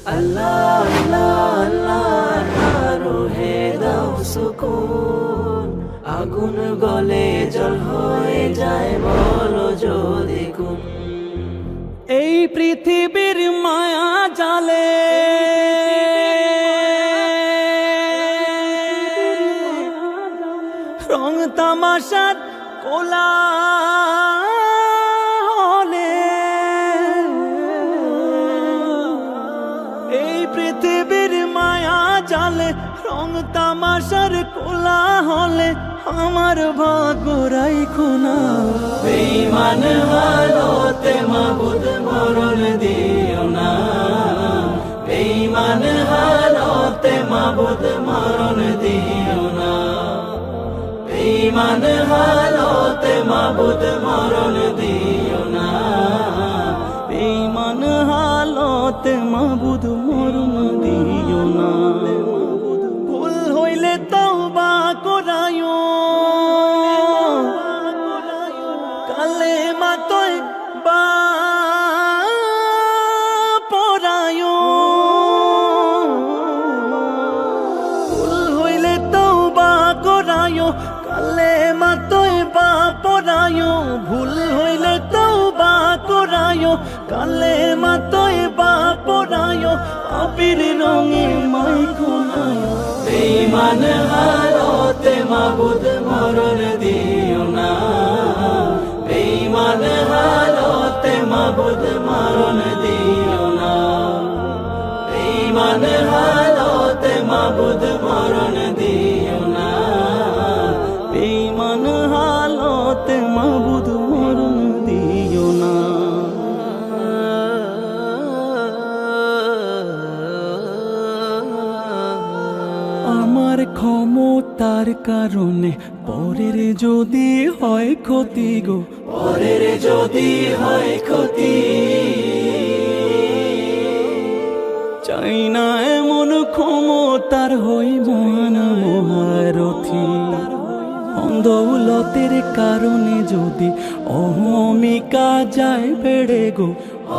আল্লাহ আল্লাহ আল্লাহ রোহে দাও সুকুন, আগুন গলে জল হয়ে যায় বলো যদি কোন। এই পৃথিবীর মায়া জালে রং তামাশার কোলাহলে, এই পৃথিবীর মায়া জালে রং তামাশার কোলাহলে আমার ভাগ্য রাইখো না। বেঈমান হালতে মাবুদ মরণ দিও না, বেঈমান হালতে মাবুদ মরণ দিও না, বেঈমান হালতে মাবুদ মরণ দিও না, বেঈমান হালতে মাবুদ মরণ দিও না। ভুল হইলে তওবা করায়ো, কালেমা তয়বা পড়ায়ো। ভুল হইলে তওবা করায়ো, কালেমা তয়বা পড়ায়ো। ভুল হইলে তওবা করায়ো, কালেমা তয়বা পড়ায়ো। আবির রঙে মাইখো না। বেঈমান হালতে মাবুদ মরণ দিও না, বেঈমান হালতে মাবুদ মরণ দিও না, বেঈমান হালতে মাবুদ মরণ দিও না, বেঈমান হালতে মাবুদ মরণ দিও না। আমার ক্ষমতার কারণে পরের যদি হয় ক্ষতি গো, পরের যদি হয় ক্ষতি, চাই না এমন ক্ষমতার হই মহান মহারথী। দৌলতের কারণে যদি অহমিকা যায় বেড়ে গো,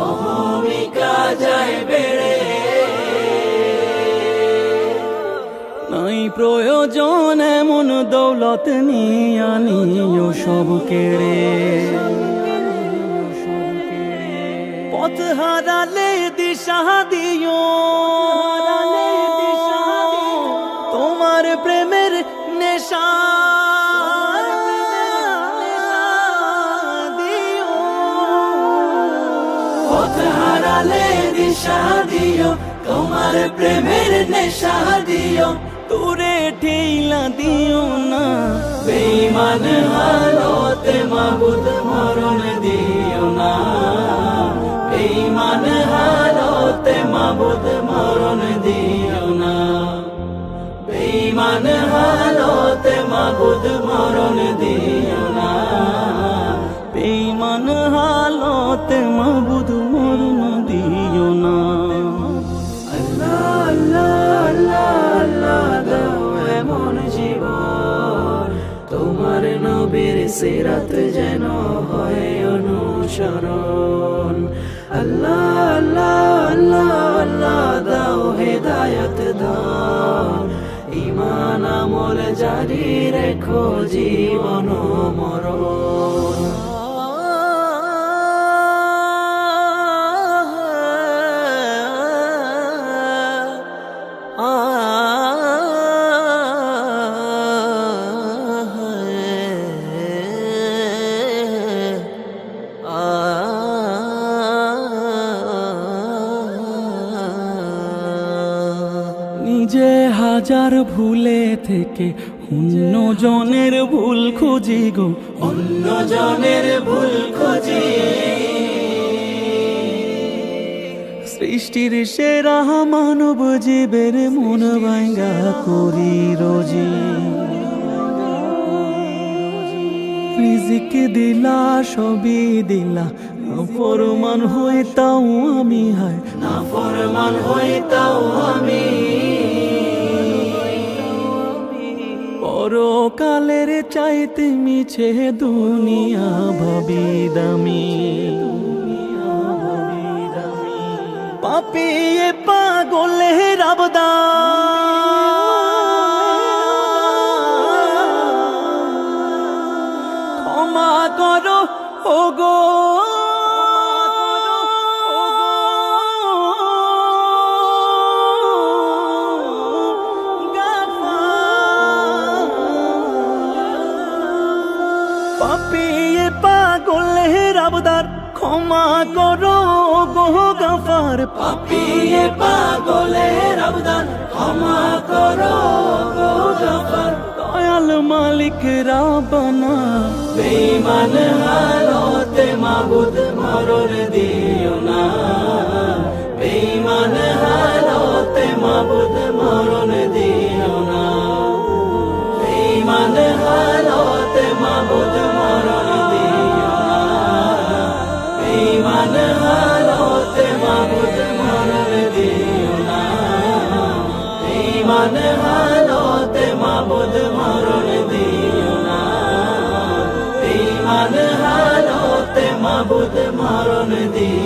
অহমিকা যায় বেড়ে, নাই প্রয়োজন এমন দৌলত নিয়ে আনিও সব কেড়ে। পথ হারালে দিশা দিও, তোমার প্রেমের নেশা দিও। পথ হারালে দিশা দিও, তোমার প্রেমের নেশা দিও। তোরে ঠেইলা দিও না। বেঈমান হালতে মাবুদ মরণ দিও না, বেঈমান হালতে মাবুদ মরণ দিও না, বেঈমান হালতে মাবুদ মরণ দিও না, বেঈমান হালতে মাবুদ মরণ দিও না। আল্লাহ আল্লাহ আল্লাহ আল্লাহ দাও এমন জীবন, তোমার নবীর সিরাত যেন হয় অনুসরণ। আল্লাহ আল্লাহ আল্লাহ আল্লাহ দাও হেদায়েত দান, ঈমান আমল জারি রেখো জীবন মরণ। নিজে হাজার ভুলে থেকে অন্য জনের ভুল খুঁজি গো, অন্য জনের ভুল খুঁজি, সৃষ্টির সেরা মানব জীবের মন ভাঙ্গা করি রোজি। রিজিক দিলা সবই দিলা, ফরমান হইতাও আমি হায়, না ফরমান হইতাও আমি। পরকালের চাইতে মিছে দুনিয়া ভাবি দামি। পাপিয়ে পাগলের আবদার ক্ষমা করো ওগো পাপিয়ে পাগলের আবদার ক্ষমা করো গো গফার পাপিয়ে পাগলের আবদার ক্ষমা করো গো গফার দয়াল মালিক রাব্বানা বেঈমান হালতে মাবুদ মরণ দিও না বেঈমান হালতে মাবুদ মরণ দিও না বেঈমান হালতে মাবুদ মরণ দিও না বেঈমান হালতে মাবুদ মরণ দিও না বেঈমান হালতে মাবুদ মরণ দিও না বেঈমান হালতে মাবুদ মরণ দিও